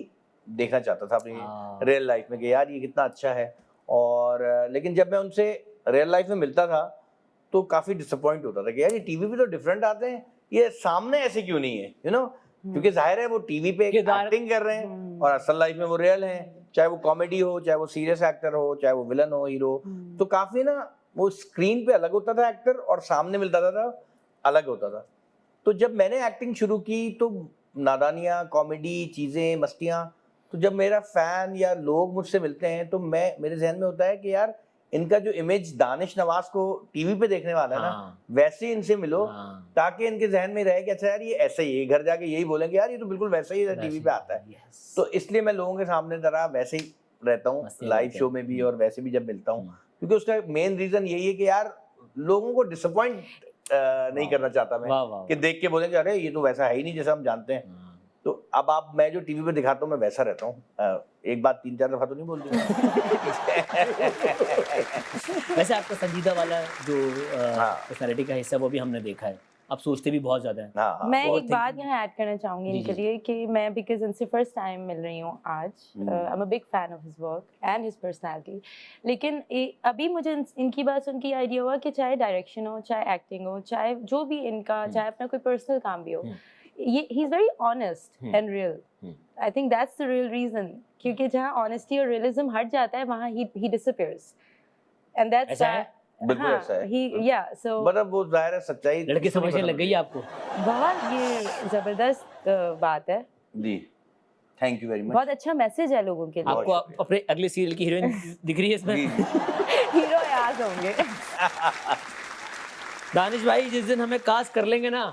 देखना चाहता था अपनी रियल लाइफ में कि यार ये कितना अच्छा है। और लेकिन जब मैं उनसे रियल लाइफ में मिलता था तो काफी डिसअपॉइंट होता था कि यार ये टीवी पे तो डिफरेंट आते हैं, ये सामने ऐसे क्यों नहीं है, यू नो, क्योंकि जाहिर है वो टीवी पे एक्टिंग कर रहे हैं और असल लाइफ में वो रियल हैं, चाहे वो कॉमेडी हो, चाहे वो सीरियस एक्टर हो, चाहे वो विलन हो, हीरो। तो काफी ना वो स्क्रीन पे अलग होता था एक्टर और सामने मिलता था अलग होता था। तो जब मैंने एक्टिंग शुरू की तो नादानियाँ, कॉमेडी चीजें, मस्तियाँ, तो जब मेरा फैन या लोग मुझसे मिलते हैं तो मेरे जहन में होता है कि यार इनका जो इमेज दानिश नवाज को टीवी पे देखने वाला है ना, वैसे इनसे मिलो, ताकि इनके जहन में रहे कि अच्छा यार ये ऐसा ही है, घर जाके यही बोलेंगे यार ये तो बिल्कुल वैसा ही टीवी पे आता है। तो इसलिए मैं लोगों के सामने जरा वैसे ही रहता हूँ, लाइव शो में भी और वैसे भी जब मिलता हूँ, क्योंकि उसका मेन रीजन यही है कि यार लोगों को डिसअपॉइंट नहीं करना चाहता मैं कि देख के बोलेंगे अरे ये तो वैसा है ही नहीं जैसा हम जानते हैं। तो अब मैं जो टीवी पे दिखाता हूँ मैं वैसा रहता हूँ। एक बात 3-4 दफा तो नहीं बोल दूंगा। वैसे आपका संजीदा वाला जो पर्सनालिटी का हिस्सा वो भी हमने देखा है, आप सोचते भी बहुत ज्यादा है। मैं एक बात यहाँ ऐड करना चाहूंगी इनके लिए कि मैं बिकॉज इनसे फर्स्ट टाइम मिल रही हूँ आज, I am a big fan of his work and his personality, लेकिन अभी मुझे इनकी बात सुन के आइडिया हुआ कि चाहे डायरेक्शन हो, चाहे एक्टिंग हो, चाहे जो भी इनका, चाहे अपना कोई पर्सनल काम भी हो, he is very honest and real. I think that's the real reason. क्योंकि जहाँ honesty और realism हट जाता है वहाँ he disappears. And that's ऐसा है? बिल्कुल ऐसा है। Yeah, so मतलब वो जाहिर है सच्चाई लड़की समझने लग गई आपको। बहुत ये जबरदस्त बात है जी, थैंक यू वेरी मच। बहुत अच्छा मैसेज है लोगों के लिए। आपको अपने अगले सीरियल की हीरोइन दिख रही है इसमें? हीरो याद होंगे। दानिश भाई जिस दिन हमें कास्ट कर लेंगे ना,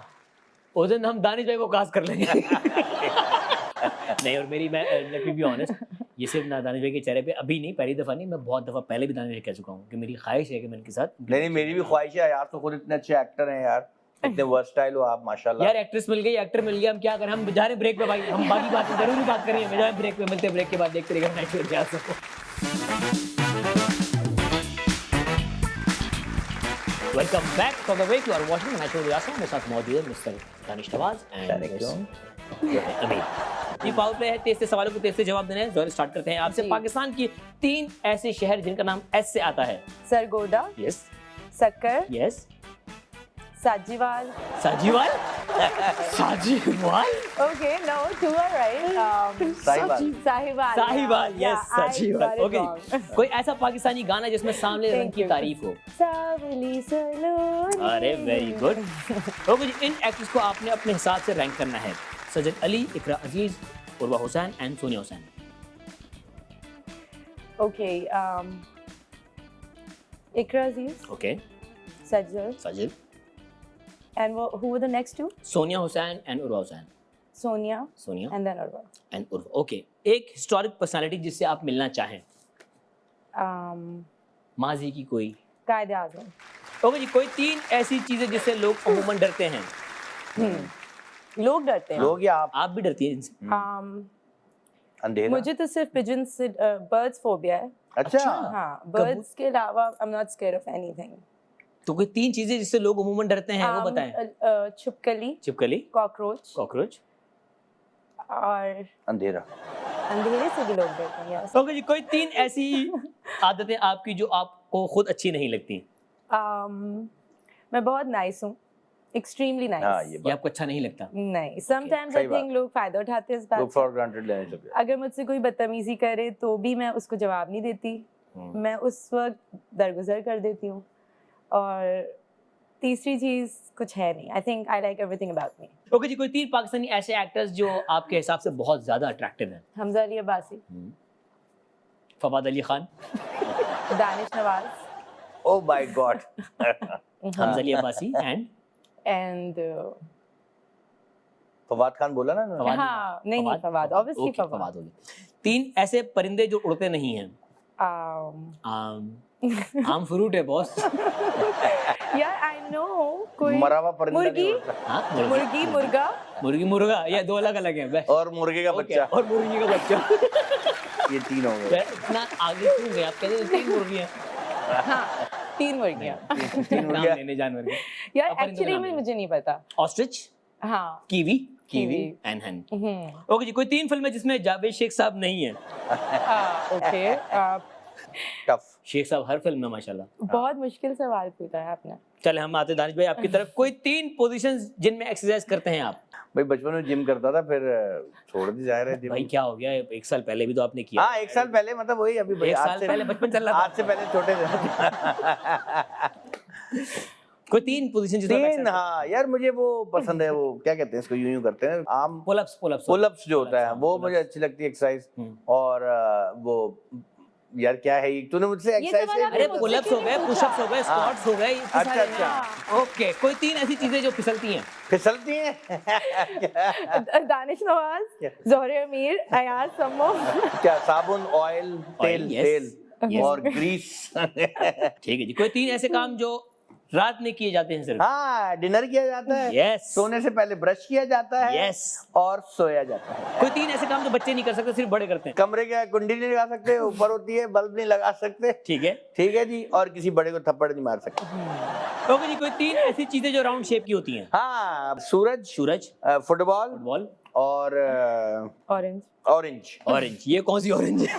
उस दिन हम दानिश भाई को कास्ट कर लेंगे। नहीं, और लेट मी बी ऑनेस्ट, ये सिर्फ ना दानिश भाई के चेहरे पे अभी नहीं, पहली दफा नहीं, मैं बहुत दफा पहले भी दानिश भाई कह चुका हूँ कि मेरी ख्वाहिश है कि मैं इनके साथ। नहीं मेरी भी ख्वाहिश है यार, तो खुद इतने अच्छे एक्टर हैं यार, इतने वर्सटाइल हो आप माशाल्लाह। यार एक्ट्रेस मिल गई, एक्टर मिल गया, हम क्या करें, हम जा रहे ब्रेक पे भाई, हम बाकी बात जरूरी बात करेंगे, मैं ब्रेक पे मिलते हैं, ब्रेक के बाद देखते रहेंगे नेक्स्ट वीक क्या सको। Welcome back from the break, you are watching natural यासम, मेरे साथ मौजूद है मिस्टर दानिश नवाज एंड अमीन। ये पावर प्ले है, 23 सवालों को 23 जवाब देने हैं। जोर स्टार्ट करते हैं आपसे। पाकिस्तान की 3 ऐसे शहर जिनका नाम एस से आता है। Sargodha, yes, Sukkur, yes, Sajiwal. Sajiwal? Sajiwal? Okay, no, 2 are right. Sahiwal. Sahiwal, yes, Sajiwal. Okay, कोई ऐसा पाकिस्तानी गाना जिसमें सांवले रंग की तारीफ हो? सावली सलोनी। अरे वेरी गुड। ओके, इन एक्टर्स को आपने अपने हिसाब से रैंक करना है। Sajad Ali, Iqra Aziz, Urwa Hussain and Sonia Hussain. Okay. Ikra Aziz, Okay. Sajjal, Sajid, and who were the next two? Sonia Hussain and Urwa Hussain. Sonia, Sonia and then Urva. And Urwa. Okay. एक हिस्टोरिक पर्सनालिटी जिससे आप मिलना चाहें, माजी की कोई. Qaid Azam. ओके जी, कोई 3 ऐसी चीजें जिससे लोग अमूमन डरते हैं. लोग डरते हैं. लोग या आप भी डरती हैं इनसे? अंधेरा? मुझे तो सिर्फ pigeons से birds phobia है. अच्छा, हाँ, birds के अलावा I'm not scared of anything. तो कोई 3 चीजें जिससे लोग अमूमन डरते हैं वो बताएं. छिपकली, छिपकली, कॉकरोच कॉकरोच. और अंधेरा. अंधेरे से भी लोग डरते हैं. yes. ओके जी, कोई 3 ऐसी आदतें आपकी जो आपको खुद अच्छी नहीं लगती. मैं बहुत नाइस हूँ, एक्सट्रीमली हाँ, नाइस. ये ये आपको अच्छा नहीं लगता. नहीं, समटाइम्स सही आई थिंक लोग फायदा उठाते हैं इस लोग बात फॉर से. ग्रांटेड लेने चुके. अगर मुझसे कोई बदतमीजी करे तो भी मैं उसको जवाब नहीं देती. मैं उस वक्त दरगुजर कर देती हूँ. और तीसरी चीज कुछ है नहीं. I think I like everything about me. Okay जी, कोई 3 पाकिस्तानी ऐसे एक्टर्स जो आपके हिसाब से बहुत ज्यादा अट्रैक्टिव हैं. Hamza Ali Abbasi, Fawad Ali Khan, Danish Nawaz, oh my God. Hamza Ali Abbasi and Fawad Khan बोला ना उन्होंने? फवाद. हाँ, नहीं फवाद, ऑब्वियसली ओके, फवाद. फवाद हो गए. 3 ऐसे परिंदे जो उड़ते नहीं हैं. आम फ्रूट है बॉस. यार आई नो कोई मरा हुआ परिंदा मुर्गी, नहीं होता. हाँ, मुर्गी, मुर्गा. मुर्गी मुर्गा, ये 2 अलग अलग हैं. बस. और मुर्गे का ओके, बच्चा. और मुर्गी का बच्चा. ये 3 हो गए. इतना आगे क्यों गए आप? कहते हैं 3 मुर्गियां. हाँ, 3 मुर्गियां. 3 नाम मुर्गे. लेने जानवर के. यार अब परिंदों के एक्चुअली नाम में लेने. मुझे नहीं पता. ऑस्ट्रिच, हाँ, कीवी, कीवी. And hen. हम्म. ओके जी, कोई 3 फिल्में जिसमें जावेद शेख साहब नहीं है. ओके. टफ. शेख साहब हर फिल्म में माशाल्लाह. बहुत मुश्किल सवाल पूछा है आपने. चले हम आते दानिश भाई आपकी तरफ. कोई 3 पोजीशंस जिनमें एक्सरसाइज करते हैं आप. भाई बचपन में जिम करता था, फिर छोड़ दी जा रहा है जिम. भाई क्या हो गया, 1 साल पहले भी तो आपने किया. हाँ, 1 साल पहले, मतलब वही अभी 1 आज साल से पहले बचपन चल रहा था. आज से पहले छोटे थे. कोई 3 पोजीशन जिसमें 3. हाँ यार, मुझे वो पसंद है, वो क्या कहते हैं इसको, यूं करते हैं आम पुलअप्स. पुलअप्स जो होता है वो मुझे अच्छी लगती है एक्सरसाइज. और वो यार क्या है ये, तूने मुझसे एक्सरसाइज सवाल अरे मुझसे पुलअप्स हो क्यों गए, नहीं पुशअप्स हो गए, स्क्वाट्स हो गए. अच्छा अच्छा. ओके, कोई 3 ऐसी चीजें जो फिसलती हैं. फिसलती हैं. दानिश नवाज, जोहरे अमीर, अयाज सम्मो. क्या? साबुन, ऑयल, तेल. yes. तेल और ग्रीस. ठीक है जी, कोई 3 ऐसे काम जो रात में किए जाते हैं सिर्फ. हाँ, डिनर किया जाता है. यस. सोने से पहले ब्रश किया जाता है. यस. और सोया जाता है. कोई 3 ऐसे काम जो बच्चे नहीं कर सकते, सिर्फ बड़े करते हैं. कमरे के कुंडी नहीं लगा सकते, ऊपर होती है, बल्ब नहीं लगा सकते. ठीक है. ठीक है जी. और किसी बड़े को थप्पड़ नहीं मार सकते. ओके जी, कोई 3 ऐसी चीजें जो राउंड शेप की होती हैं. हाँ, सूरज, सूरज, फुटबॉल फुटबॉल और ऑरेंज. ऑरेंज. ऑरेंज. ये कौन सी ऑरेंज है?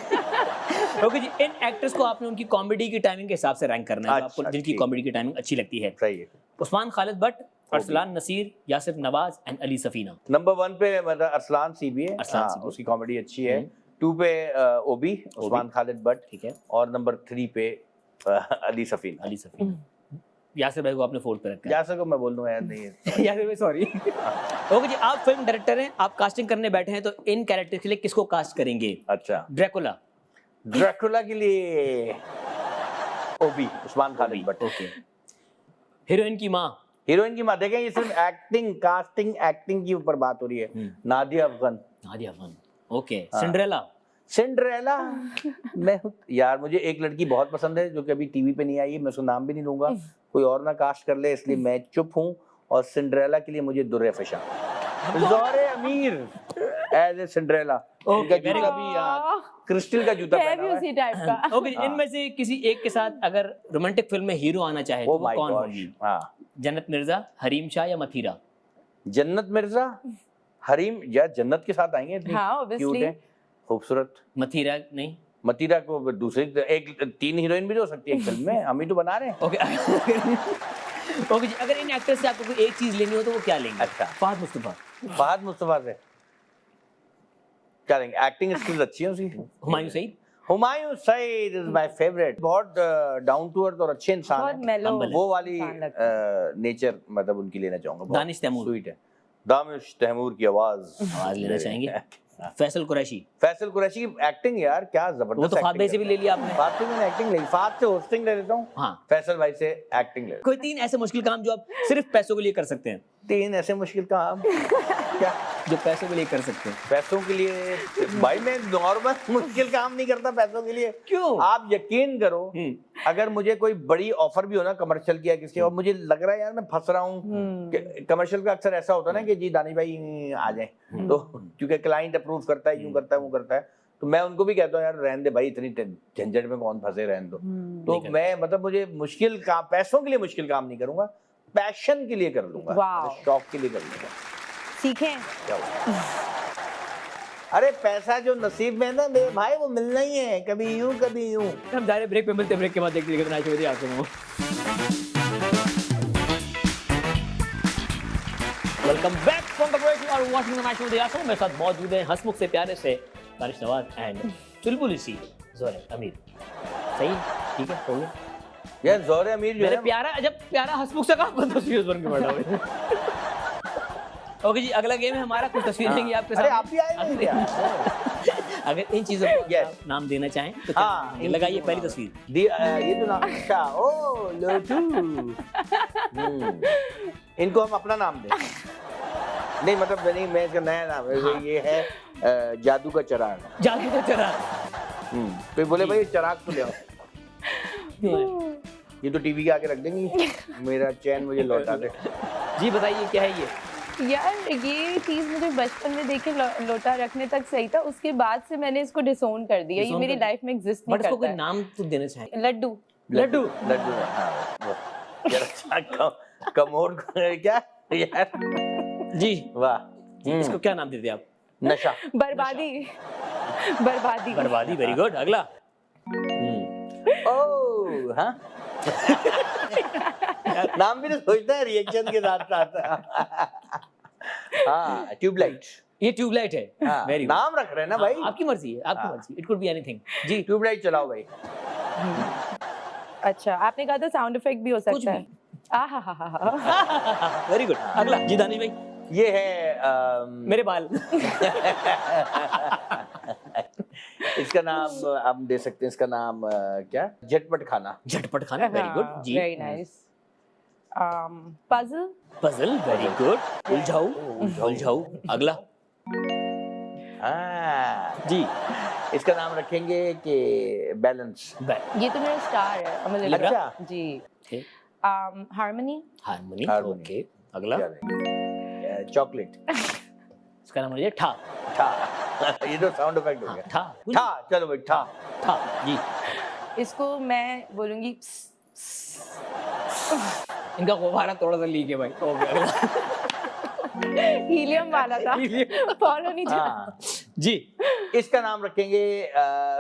ओके जी, इन एक्टर्स को आपने उनकी कॉमेडी की टाइमिंग के हिसाब से रैंक करना है. अच्छा, आपको जिनकी ठीक. कॉमेडी की टाइमिंग अच्छी लगती है. सही है. उस्मान खालिद भट्ट, अरसलान नसीर, यासिर नवाज एंड अली सफीना. नंबर 1 पे मतलब अरसलान सीबी है. अरसलान हाँ, सीबी. उसकी कॉमेडी अच्छी है. 2 पे ओबी, उस्मान खालिद भट्ट. ठीक है. और नंबर 3 पे अली सफीना. अली सफीना. यासिर भाई को आपने 4th पे रखा है. यासिर को मैं बोल दूंगा, याद नहीं है. यासिर भाई सॉरी. ओके जी, आप फिल्म डायरेक्टर हैं, आप कास्टिंग करने बैठे हैं, तो इन कैरेक्टर के लिए किसको कास्ट करेंगे? अच्छा. ड्रैकुला. ड्रैकुला के लिए ओबी, उस्मान खालिद भट्ट. ओके. हीरोइन की माँ. हीरोइन की माँ. देखें, ये सिर्फ एक्टिंग, कास्टिंग, एक्टिंग की ऊपर बात हो रही है. नादिया अफगान. नादिया अफगान. ओके. हाँ. सिंड्रेला. सिंड्रेला. मैं यार, मुझे एक लड़की बहुत पसंद है जो कि अभी टीवी पे नहीं आई है, मैं उसका नाम भी नहीं लूंगा, कोई और ना कास्ट कर ले, इसलिए मैं चुप हूँ. और सिंड्रेला के लिए मुझे दुर्रे फशा, जोहरे अमीर एज ए सिंड्रेला. उनका जूता भी यहाँ क्रिस्टल का जूता है पहना भी हुआ है. उसी टाइप का. ओके, इनमें से किसी एक के साथ अगर रोमांटिक फिल्म में हीरो आना चाहे तो Oh वो my कौन gosh. होगी? हाँ. जन्नत मिर्जा, हरीम शाह या मथीरा? जन्नत मिर्जा, हरीम. यार जन्नत के साथ आएंगे, इतनी हाँ, क्यूट obviously. है, खूबसूरत. मथीरा नहीं. मतीरा को दूसरी एक 3 हीरोइन भी तो हो सकती है एक फिल्म में, हम ही तो बना रहे हैं. ओके. ओके जी, अगर इन एक्टर्स से आपको कोई एक चीज लेनी हो तो वो क्या लेंगे? अच्छा. फहद मुस्तफा. फहद मुस्तफा से क्या लेंगे? एक्टिंग स्किल्स अच्छी है उसकी. Humayun Saeed. Humayun Saeed is my favourite. बहुत डाउन टू अर्थ और अच्छे इंसान बहुत हैं. मेलो. humble है. वो वाली इंसान लगता नेचर मतलब उनकी लेना चाहूंगा. दानिश तैमूर. स्वीट है. दानिश तैमूर की आवाज आवाज लेना चाहेंगे. फैसल कुरैशी। फैसल कुरैशी की एक्टिंग यार क्या जबरदस्त। वो तो फात भाई से भी ले लिया आपने। फात से मैंने एक्टिंग ली, फात से होस्टिंग ले लेता हूँ, हाँ। फैसल भाई से एक्टिंग ले। कोई 3 ऐसे मुश्किल काम जो आप सिर्फ पैसों के लिए कर सकते हैं? 3 ऐसे मुश्किल काम क्या जो पैसों के लिए कर सकते हैं? पैसों के लिए भाई मैं नॉर्मल मुश्किल काम नहीं करता पैसों के लिए। क्यों? आप यकीन करो, अगर मुझे कोई बड़ी ऑफर भी हो ना कमर्शियल की या किसी, और मुझे लग रहा है यार मैं फंस रहा हूँ, कमर्शियल का अक्सर ऐसा होता है ना कि जी दानिश भाई आ जाए, तो क्योंकि क्लाइंट अप्रूव करता है, यूं करता है वो करता है, तो मैं उनको भी कहता हूँ यार रहने दे भाई, इतनी झंझट में कौन फंसे, रहने दो। तो मैं मतलब मुझे मुश्किल काम, पैसों के लिए मुश्किल काम नहीं करूंगा, पैशन के लिए कर लूंगा, शौक के लिए कर लूंगा। सीखें क्या अरे पैसा जो नसीब में है ना मेरे भाई, वो मिलना ही है, कभी यूं कभी यूं। हम जा रहे ब्रेक पे, मिलते ब्रेक के बाद देखते हैं नाइट में आपसे। Welcome back from the break, you are watching the match with Yasir. मेरे साथ मौजूद हैं हंसमुख से प्यारे से दानिश नवाज एंड चुलबुली सी ज़ोहर अमीर। सही ठीक है, हो गया यार ज़ोहर अमीर जो मेरे है प्यारा, जब प्यारा हंसमुख से कहा बंद तस्वीर बन के बैठा हुआ। ओके जी, अगला गेम है हमारा, कुछ तस्वीर लेंगे आपके साथ। अरे आप भी आए नहीं क्या? अगर इन चीजों को आप नाम देना चाहें तो हाँ, लगाइए पहली तस्वीर। ये तो नाम अच्छा, ओ लोटू। इनको हम अपना नाम दें? नहीं मतलब नहीं, मैं इसका नया नाम है। हाँ। ये है जादू का चिराग। जादू का चिराग। तो बोले भाई चिराग तो ले आओ, ये तो टीवी के आगे रख देंगी, मेरा चैन मुझे लौटा दे। जी बताइए क्या है ये? यार ये चीज मुझे बचपन में देखे लोटा रखने तक सही था, उसके बाद से मैंने इसको डिसोन कर दिया, ये मेरी लाइफ में एग्जिस्ट नहीं करता। बट इसको कोई नाम तो देना चाहिए। लड्डू। लड्डू लड्डू हाँ, जरा कमोड क्या यार। जी वाह, इसको क्या नाम देते आप? नशा। बर्बादी। बर्बादी। बर्बादी, वेरी गुड। अगला। ओह हाँ। नाम भी तो सोचता है रिएक्शन के साथ साथ। हाँ ट्यूबलाइट। ये ट्यूबलाइट है। हाँ, वेरी गुड। नाम रख रहे हैं ना भाई। आपकी मर्जी है, आपकी मर्जी। It could be anything. जी ट्यूबलाइट चलाओ भाई। अच्छा आपने कहा था साउंड इफेक्ट भी हो सकता है। Very good. अगला जी दानिश भाई। ये है मेरे बाल। इसका नाम हम दे सकते हैं, इसका नाम क्या, झटपट खाना। झटपट खाना, वेरी गुड जी। Very nice. Puzzle. Puzzle, very good. उलझाऊ, उलझाऊ। अगला जी, इसका नाम रखेंगे कि बैलेंस। ये तो मेरा स्टार है मुझे लग रहा है जी। हार्मनी। Harmony, okay. अगला चॉकलेट। इसका नाम है ठा। ठा। ये तो साउंड इफेक्ट हो गया। ठा, ठा, चलो भाई ठा। ठा जी। इसको मैं बोलूंगी इनका गुब्बारा थोड़ा सा लीक है भाई। ओके अगला। हीलियम वाला था, फॉलो नहीं हाँ। जी, इसका नाम रखेंगे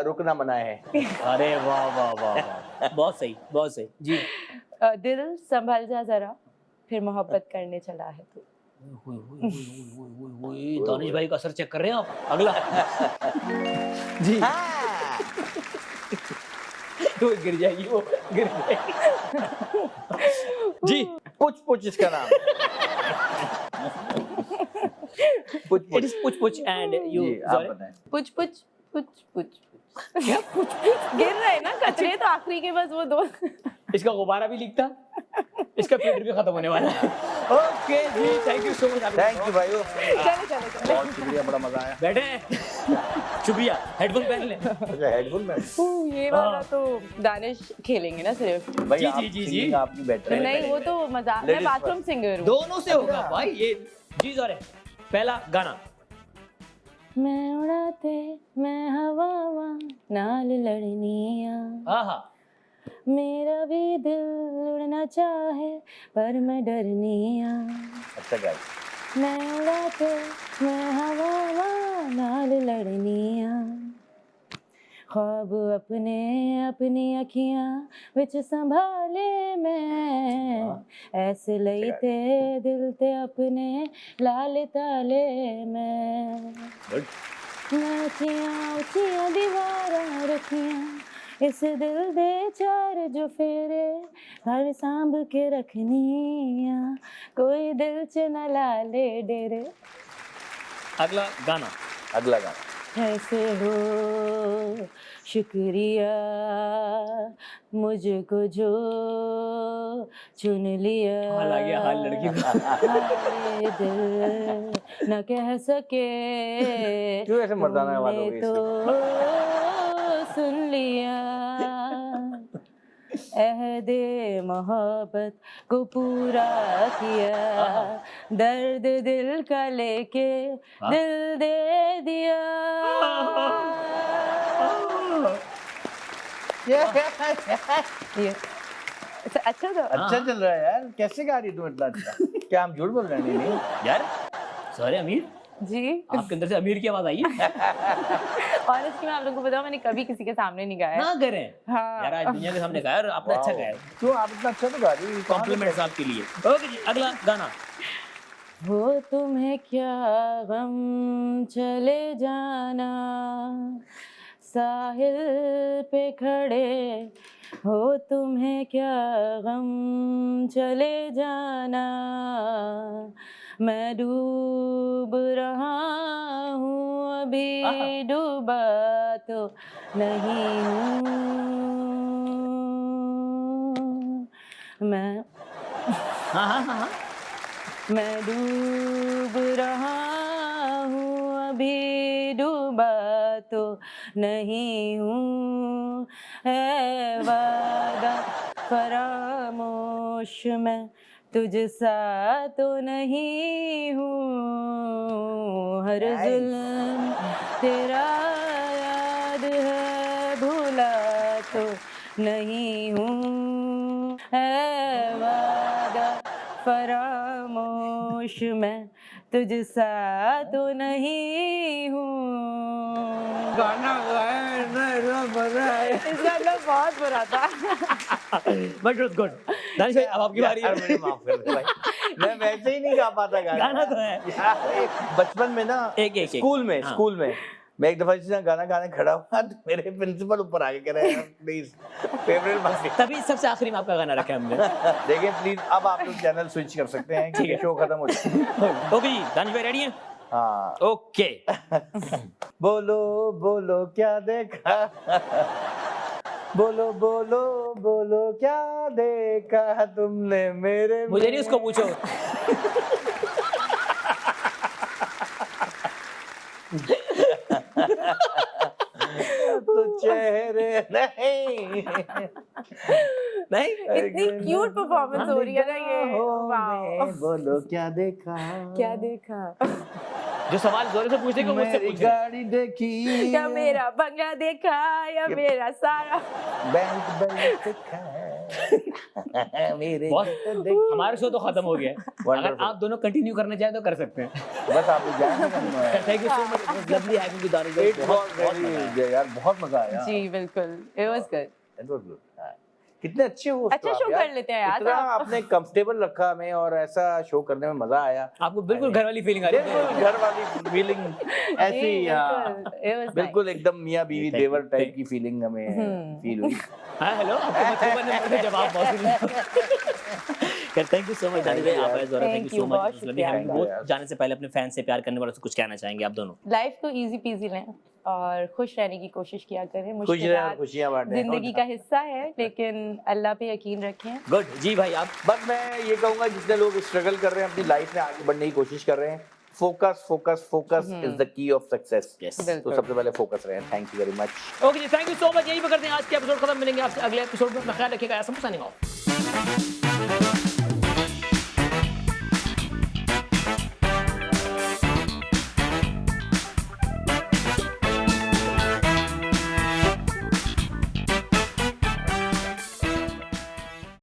रुकना मना है। अरे वाह वाह वाह वाह, बहुत सही, बहुत सही जी। दिल संभल जा जरा, फिर मोहब्बत करने चला है तो। दानिश भाई का असर चेक कर रहे हैं आप। अगला जी। वो गिर जाएगी, वो गिर जाएगी। जी, पुछ पुछ इसका नाम। पुछ इट इज पुछ पुछ एंड यू पुछ पुछ पुछ पुछ क्या पुछ पुछ गिर रहे ना कचरे, तो आखिरी के बस वो दो। इसका गुब्बारा भी लीक था, इसका पीरियड भी खत्म होने वाला है। ओके जी, thank you so much. Thank you भाई, चलो बहुत शुक्रिया, बड़ा मजा आया। बैठे हैं, शुक्रिया। हेडफोन पहन ले। अच्छा हेडफोन में ये वाला तो दानिश खेलेंगे ना सिर्फ। भाई जी जी जी, आप नहीं बैठ रहे। नहीं वो तो मजाक, मैं बाथरूम सिंगर हूँ। दोनों से होगा भाई ये। जी ज़ोर है। पहला गाना। मैं उड़ाते मैं हवा नाल लड़निया, आहा, मेरा भी दिल उड़ना चाहे पर मैं डरनिया। अच्छा गाइस, मैं उड़ाते मैं हवा नाल लड़निया, ख्वाब अपने अपनी अखियां विच संभाले मैं, ऐसे लईते दिल ते अपने लाल ताले मैं। ऊंचियां ऊंचियां दीवारां रखियां, इस दिल दे चार जो फेरे, घर सांभ के रखनिया, कोई दिल च न लाले डेरे। अगला गाना। अगला गाना। कैसे हो शुक्रिया मुझको जो चुन लिया, हाल आ गया, हाल लड़की का। हाय दिल न कह सके क्यों ऐसे मर्दाना आवाज हो गई तुमने तो सुन लिया, अहदे मोहब्बत को पूरा किया, दर्द दिल का लेके दिल दे दिया। ये अच्छा था। अच्छा चल रहा है यार, कैसे गा रही तुम इतना अच्छा? क्या हम झूठ बोल रहे हैं? नहीं यार सॉरी अमीर, जी आपके अंदर से अमीर की आवाज आई है। ऑनेस्टली मैं आप लोगों को बताऊं, मैंने कभी किसी के सामने नहीं गाया। ना करें हाँ। यार, आज दुनिया के सामने गाया और आपने अच्छा गाया। क्यों आप इतना अच्छा तो गा रही हो? कॉम्प्लीमेंट्स आपके लिए। ओके जी, अगला गाना। हो तुम्हें क्या गम चले जाना, साहिल पे खड़े हो तुम्हें क्या गम चले जाना, मैं डूब रहा हूँ अभी डूबा तो नहीं हूँ, मैं मैं डूब रहा हूँ अभी डूबा तो नहीं हूँ, है वादा फरामोश मैं तुझसा तो नहीं हूँ, हर जुल्म तेरा याद है भूला तो नहीं हूँ, है वादा फरामोश मैं तुझसा तो नहीं हूँ। गाना गाया ना, मजा आया। इसका मतलब बहुत बुरा था। But it's good. दानिश भाई अब आपकी बारी है। यार मुझे माफ कर दे भाई, मैं वैसे ही नहीं गा पाता गाना। गाना तो है यार, बचपन में ना एक। स्कूल में मैं एक दफा जिस तरह गाना गाने खड़ा हुआ तो मेरे प्रिंसिपल ऊपर आके कह रहे हैं प्लीज फेवरेट माफी। तभी सबसे आखिरी में आपका गाना रखा है हमने। देखिए प्लीज अब आप लोग चैनल स्विच कर सकते हैं क्योंकि शो खत्म हो चुका है। ओके जी, दानिश भाई रेडी हैं? हाँ ओके। बोलो बोलो क्या देखा, बोलो बोलो बोलो क्या देखा तुमने मेरे में। मुझे नहीं उसको पूछो। तो चेहरे नहीं नहीं इतनी क्यूट परफॉर्मेंस हो रही है ना ये। वाओ, बोलो क्या देखा, क्या देखा, जो सवाल जोर से पूछने को मुझसे मेरी पूछे। गाड़ी देखी या मेरा बंगला देखा या मेरा सारा। बैंक बैलेंस देखा मेरे बॉस, तो देख। हमारा शो तो खत्म हो गया है। अगर आप दोनों कंटिन्यू करना चाहें तो कर सकते हैं। बस आप लोग जाएंगे। Thank you so much, lovely having you Danish भाई। बहुत मजा आया। यार बहुत मजा आया। जी बिल्कुल, it was good। It was good, हाँ। कितने अच्छे हो अच्छा शो कर लेते हैं यार इतना आप। आपने कंफर्टेबल रखा हमें और ऐसा शो करने में मजा आया। आपको बिल्कुल घर वाली फीलिंग आ रही है। बिल्कुल घर वाली फीलिंग ऐसी, हाँ बिल्कुल एकदम मियाँ बीवी देवर टाइप की फीलिंग हमें फील हुई। हाँ हेलो, आपको बच्चों ने जवाब बहुत thank you so much Danish भाई, आप आए ज़ोरा, thank you so much. Lovely having you. जाने से पहले अपने फैन से प्यार करने वालों से कुछ कहना चाहेंगे आप दोनों? लाइफ को इजी पीजी लें और खुश रहने की कोशिश किया करें। खुश मुश्किलात खुशियाँ बांटें। जिंदगी का हिस्सा है, लेकिन अल्लाह पे यकीन रखें। गुड जी भाई, आप? बस मैं ये कहूंगा जितने लोग स्ट्रगल कर रहे हैं अपनी लाइफ में आगे बढ़ने की कोशिश कर रहे हैं, focus focus focus is the key of success. तो सबसे पहले फोकस रहें। Thank you very much. Okay जी, थैंक यू सो मच। यही पे करते हैं आज के एपिसोड खत्म। मिलेंगे आपसे अगले एपिसोड में। अपना ख्याल रखिएगा। Signing off.